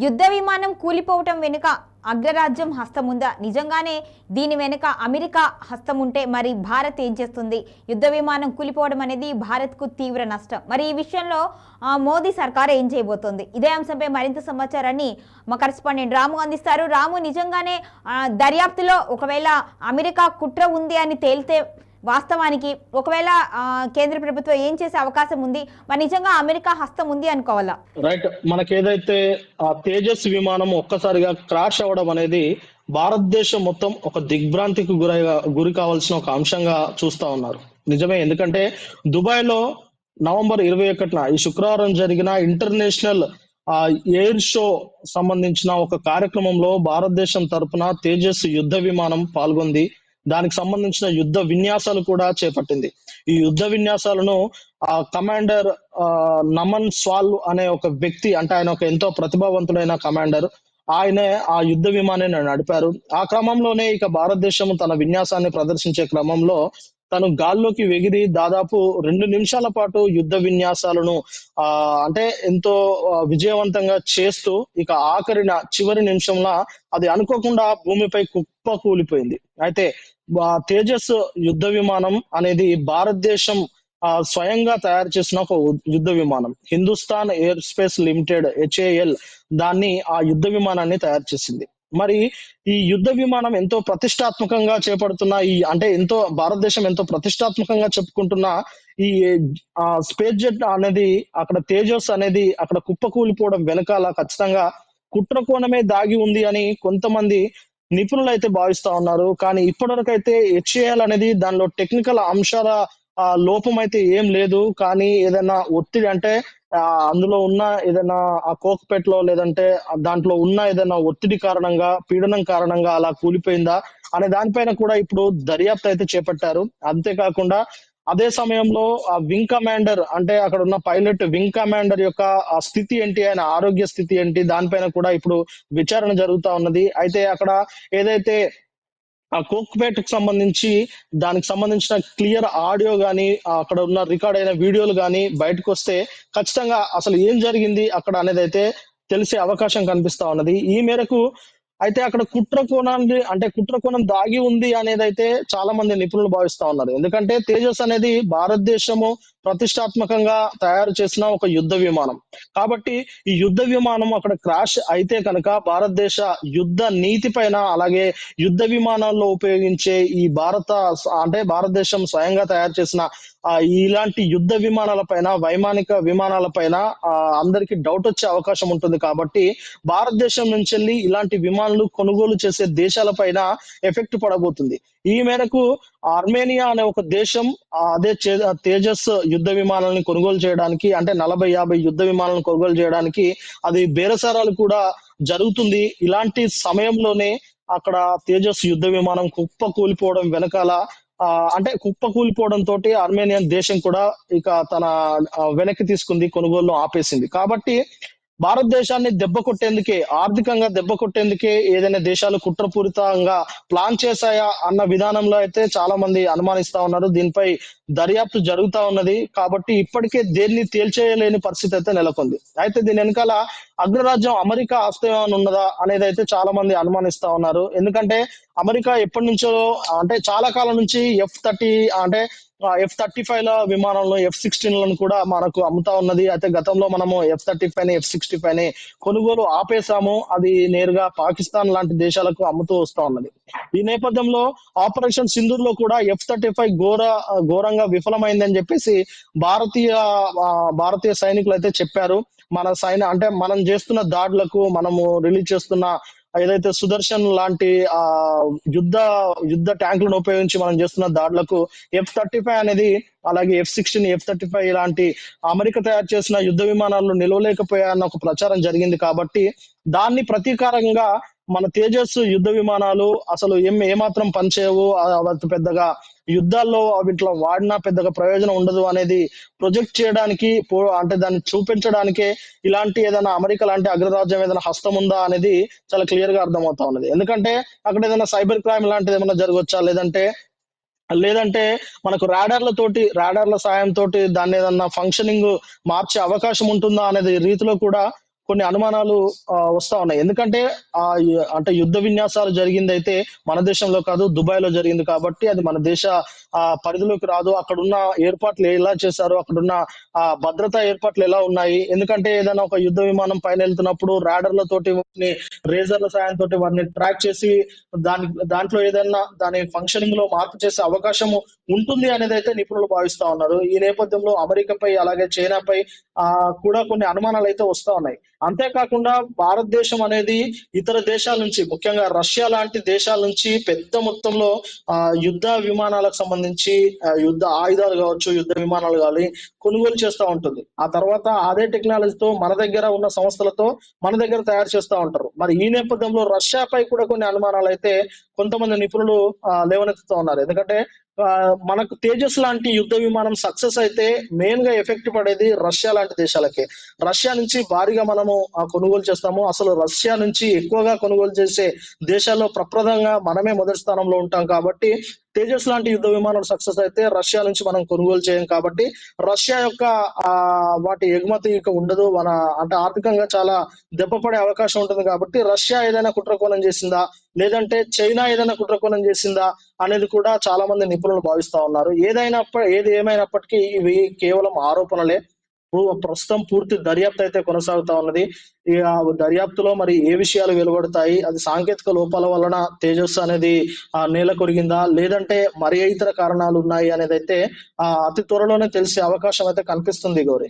యుద్ధ విమానం కూలిపోవటం వెనుక అగ్రరాజ్యం హస్తం ఉందా? నిజంగానే దీని వెనుక అమెరికా హస్తం ఉంటే మరి భారత్ ఏం చేస్తుంది? యుద్ధ విమానం కూలిపోవడం అనేది భారత్కు తీవ్ర నష్టం. మరి ఈ విషయంలో మోదీ సర్కార్ ఏం చేయబోతోంది? ఇదే అంశంపై మరింత సమాచారాన్ని మా కరెస్పాండెంట్ రాము అందిస్తారు. రాము, నిజంగానే దర్యాప్తులో ఒకవేళ అమెరికా కుట్ర ఉంది అని తేలితే వాస్తవానికి ఒకవేళ కేంద్ర ప్రభుత్వం ఏం చేసే అవకాశం ఉంది? మరి నిజంగా అమెరికా హస్తం ఉంది అనుకోవాలా? రైట్. మనకేదైతే తేజస్ విమానం ఒక్కసారిగా క్రాష్ అవ్వడం అనేది భారతదేశం మొత్తం ఒక దిగ్భ్రాంతికి గురి కావాల్సిన ఒక అంశంగా చూస్తా ఉన్నారు. నిజమే. ఎందుకంటే దుబాయ్ లో నవంబర్ 21న ఈ శుక్రవారం జరిగిన ఇంటర్నేషనల్ ఎయిర్ షో సంబంధించిన ఒక కార్యక్రమంలో భారతదేశం తరపున తేజస్ యుద్ధ విమానం పాల్గొంది. దానికి సంబంధించిన యుద్ధ విన్యాసాలు కూడా చేపట్టింది. ఈ యుద్ధ విన్యాసాలను కమాండర్ నమన్ స్వాల్ అనే ఒక వ్యక్తి, అంటే ఆయన ఒక ఎంతో ప్రతిభావంతుడైన కమాండర్, ఆయనే ఆ యుద్ధ విమానాన్ని నడిపారు. ఆ క్రమంలోనే ఇక భారతదేశం తన విన్యాసాన్ని ప్రదర్శించే క్రమంలో తను గాల్లోకి ఎగిరి దాదాపు 2 నిమిషాల పాటు యుద్ధ విన్యాసాలను అంటే ఎంతో విజయవంతంగా చేస్తూ ఇక చివరి నిమిషంలో అది అనుకోకుండా భూమిపై కుప్ప కూలిపోయింది. అయితే తేజస్ యుద్ధ విమానం అనేది భారతదేశం స్వయంగా తయారు చేసిన ఒక యుద్ధ విమానం. Hindustan air space limited HAL దాన్ని ఆ యుద్ధ విమానాన్ని తయారు చేసింది. మరి ఈ యుద్ధ విమానం ఎంతో ప్రతిష్టాత్మకంగా చేపడుతున్న అంటే భారతదేశం ఎంతో ప్రతిష్టాత్మకంగా చెప్పుకుంటున్న ఈ స్పేస్ జెట్ అనేది, అక్కడ తేజస్ అనేది అక్కడ కుప్పకూలిపోవడం వెనకాల ఖచ్చితంగా కుట్ర కోణమే దాగి ఉంది అని కొంతమంది నిపుణులు అయితే భావిస్తా ఉన్నారు. కానీ ఇప్పటివరకు అయితే HAL అనేది దానిలో టెక్నికల్ అంశాల లోపం అయితే ఏం లేదు. కానీ ఏదైనా ఒత్తిడి, అంటే అందులో ఉన్న ఏదైనా ఆ కోక్పెట్ లో లేదంటే దాంట్లో ఉన్న ఏదైనా ఒత్తిడి కారణంగా, పీడనం కారణంగా అలా కూలిపోయిందా అనే దానిపైన కూడా ఇప్పుడు దర్యాప్తు అయితే చేపట్టారు. అంతేకాకుండా అదే సమయంలో ఆ వింగ్ కమాండర్, అంటే అక్కడ ఉన్న పైలట్ వింగ్ కమాండర్ యొక్క ఆ స్థితి ఏంటి, ఆయన ఆరోగ్య స్థితి ఏంటి, దానిపైన కూడా ఇప్పుడు విచారణ జరుగుతా ఉన్నది. అయితే అక్కడ ఏదైతే ఆ కోక్పేట్ కి సంబంధించి దానికి సంబంధించిన క్లియర్ ఆడియో గానీ, అక్కడ ఉన్న రికార్డ్ అయిన వీడియోలు గానీ బయటకు వస్తే ఖచ్చితంగా అసలు ఏం జరిగింది అక్కడ అనేది అయితే తెలిసే అవకాశం కనిపిస్తా ఉన్నది. ఈ మేరకు అయితే అక్కడ కుట్ర కోణం దాగి ఉంది అనేది అయితే చాలా మంది నిపుణులు భావిస్తా ఉన్నారు. ఎందుకంటే తేజస్ అనేది భారతదేశము ప్రతిష్టాత్మకంగా తయారు చేసిన ఒక యుద్ధ విమానం కాబట్టి ఈ యుద్ధ విమానం అక్కడ క్రాష్ అయితే కనుక భారతదేశ యుద్ధ నీతి పైన, అలాగే యుద్ధ విమానాల్లో ఉపయోగించే భారతదేశం స్వయంగా తయారు చేసిన ఇలాంటి యుద్ధ విమానాల పైన, వైమానిక విమానాల పైన అందరికి డౌట్ వచ్చే అవకాశం ఉంటుంది. కాబట్టి భారతదేశం నుంచి వెళ్ళి ఇలాంటి విమానాలు కొనుగోలు చేసే దేశాల పైన ఎఫెక్ట్ పడబోతుంది. ఈ మేరకు ఆర్మేనియా అనే ఒక దేశం అదే తేజస్ యుద్ధ విమానాలను కొనుగోలు చేయడానికి, అంటే 40-50 యుద్ధ విమానాలను కొనుగోలు చేయడానికి అది బేరసారాలు కూడా జరుగుతుంది. ఇలాంటి సమయంలోనే అక్కడ తేజస్ యుద్ధ విమానం కుప్ప కూలిపోవడం వెనకాల అంటే కుప్ప కూలిపోవడం తోటి ఆర్మేనియన్ దేశం కూడా ఇక తన వెనక్కి తీసుకుంది, కొనుగోలు ఆపేసింది. కాబట్టి భారతదేశాన్ని ఆర్థికంగా దెబ్బ కొట్టేందుకే ఏదైనా దేశాలు కుట్రపూరితంగా ప్లాన్ చేశాయా అన్న విధానంలో అయితే చాలా మంది అనుమానిస్తా ఉన్నారు. దీనిపై దర్యాప్తు జరుగుతా ఉన్నది. కాబట్టి ఇప్పటికే దేన్ని తేల్చేయలేని పరిస్థితి అయితే నెలకొంది. అయితే దీని వెనకాల అగ్రరాజ్యం అమెరికా హస్తం ఉన్నదా అనేది అయితే చాలా మంది అనుమానిస్తా ఉన్నారు. ఎందుకంటే అమెరికా ఎప్పటి నుంచో, అంటే చాలా కాలం నుంచి F-35 విమానంలో F-16 కూడా మనకు అమ్ముతా ఉన్నది. అయితే గతంలో మనము F-35 F-65 కొనుగోలు ఆపేశాము. అది నేరుగా పాకిస్తాన్ లాంటి దేశాలకు అమ్ముతూ వస్తా ఉన్నది. ఈ నేపథ్యంలో ఆపరేషన్ సింధూర్ లో కూడా F-35 ఘోరంగా విఫలమైందని చెప్పేసి భారతీయ సైనికులు అయితే చెప్పారు. మనం చేస్తున్న దాడులకు, మనము రిలీజ్ చేస్తున్న ఏదైతే సుదర్శన్ లాంటి యుద్ధ ట్యాంకులను ఉపయోగించి మనం చేస్తున్న దాడులకు F-35 అనేది, అలాగే F-16 F-35 ఇలాంటి అమెరికా తయారు చేసిన యుద్ధ విమానాలు నిలవలేకపోయాయన్న ఒక ప్రచారం జరిగింది. కాబట్టి దాన్ని ప్రతీకారంగా మన తేజస్ యుద్ధ విమానాలు అసలు ఏమాత్రం పనిచేయవు, పెద్దగా యుద్ధాల్లో వీటిలో వాడినా పెద్దగా ప్రయోజనం ఉండదు అనేది ప్రొజెక్ట్ చేయడానికి, అంటే దాన్ని చూపించడానికే ఇలాంటి ఏదైనా అమెరికా లాంటి అగ్రరాజ్యం ఏదైనా హస్తం ఉందా అనేది చాలా క్లియర్ గా అర్థమవుతా ఉన్నది. ఎందుకంటే అక్కడ ఏదైనా సైబర్ క్రైమ్ లాంటిది ఏమైనా జరగవచ్చా, లేదంటే మనకు రాడార్ల సాయంతో దాన్ని ఏదన్నా ఫంక్షనింగ్ మార్చే అవకాశం ఉంటుందా అనేది రీతిలో కూడా కొన్ని అనుమానాలు వస్తా ఉన్నాయి. ఎందుకంటే అంటే యుద్ధ విన్యాసాలు జరిగిందైతే మన దేశంలో కాదు, దుబాయ్ లో జరిగింది కాబట్టి అది మన దేశ పరిధిలోకి రాదు. అక్కడున్న ఏర్పాట్లు ఎలా చేశారు, అక్కడున్న భద్రతా ఏర్పాట్లు ఎలా ఉన్నాయి. ఎందుకంటే ఏదైనా ఒక యుద్ధ విమానం పైన వెళ్తున్నప్పుడు రాడర్లతోటి రేజర్ల సాయంతో వాటిని ట్రాక్ చేసి దాంట్లో ఏదైనా దాని ఫంక్షనింగ్ లో మార్పు చేసే అవకాశం ఉంటుంది అనేది అయితే నిపుణులు భావిస్తా ఉన్నారు. ఈ నేపథ్యంలో అమెరికాపై అలాగే చైనాపై కూడా కొన్ని అనుమానాలు అయితే వస్తా ఉన్నాయి. అంతేకాకుండా భారతదేశం అనేది ఇతర దేశాల నుంచి, ముఖ్యంగా రష్యా లాంటి దేశాల నుంచి పెద్ద మొత్తంలో యుద్ధ విమానాలకు సంబంధించి యుద్ధ ఆయుధాలు కావచ్చు, యుద్ధ విమానాలు కానీ కొనుగోలు చేస్తూ ఉంటుంది. ఆ తర్వాత అదే టెక్నాలజీతో మన దగ్గర ఉన్న సంస్థలతో మన దగ్గర తయారు చేస్తూ ఉంటారు. మరి ఈ నేపథ్యంలో రష్యాపై కూడా కొన్ని అనుమానాలు అయితే కొంతమంది నిపుణులు లేవనెత్తుతూ ఉన్నారు. ఎందుకంటే మనకు తేజస్ లాంటి యుద్ధ విమానం సక్సెస్ అయితే మెయిన్ గా ఎఫెక్ట్ పడేది రష్యా లాంటి దేశాలకే. రష్యా నుంచి భారీగా మనము కొనుగోలు చేస్తాము. అసలు రష్యా నుంచి ఎక్కువగా కొనుగోలు చేసే దేశాల్లో ప్రప్రదంగా మనమే మొదటి స్థానంలో ఉంటాం కాబట్టి తేజస్ లాంటి యుద్ధ విమానం సక్సెస్ అయితే రష్యా నుంచి మనం కొనుగోలు చేయం కాబట్టి రష్యా యొక్క వాటి ఎగుమతి ఇక ఉండదు. అంటే ఆర్థికంగా చాలా దెబ్బపడే అవకాశం ఉంటుంది. కాబట్టి రష్యా ఏదైనా కుట్రకోణం చేసిందా, లేదంటే చైనా ఏదైనా కుట్రకోణం చేసిందా అనేది కూడా చాలా మంది నిపుణులు భావిస్తా ఉన్నారు. ఏది ఏమైనప్పటికీ ఇవి కేవలం ఆరోపణలే. ప్రస్తుతం పూర్తి దర్యాప్తు అయితే కొనసాగుతా ఉన్నది. ఈ దర్యాప్తులో మరి ఏ విషయాలు వెలువడతాయి, అది సాంకేతిక లోపాల వలన తేజస్ అనేది నేల కొరిగిందా, లేదంటే మరి ఏ ఇతర కారణాలు ఉన్నాయి అనేది అయితే అతి త్వరలోనే తెలిసే అవకాశం అయితే కనిపిస్తుంది గౌరీ.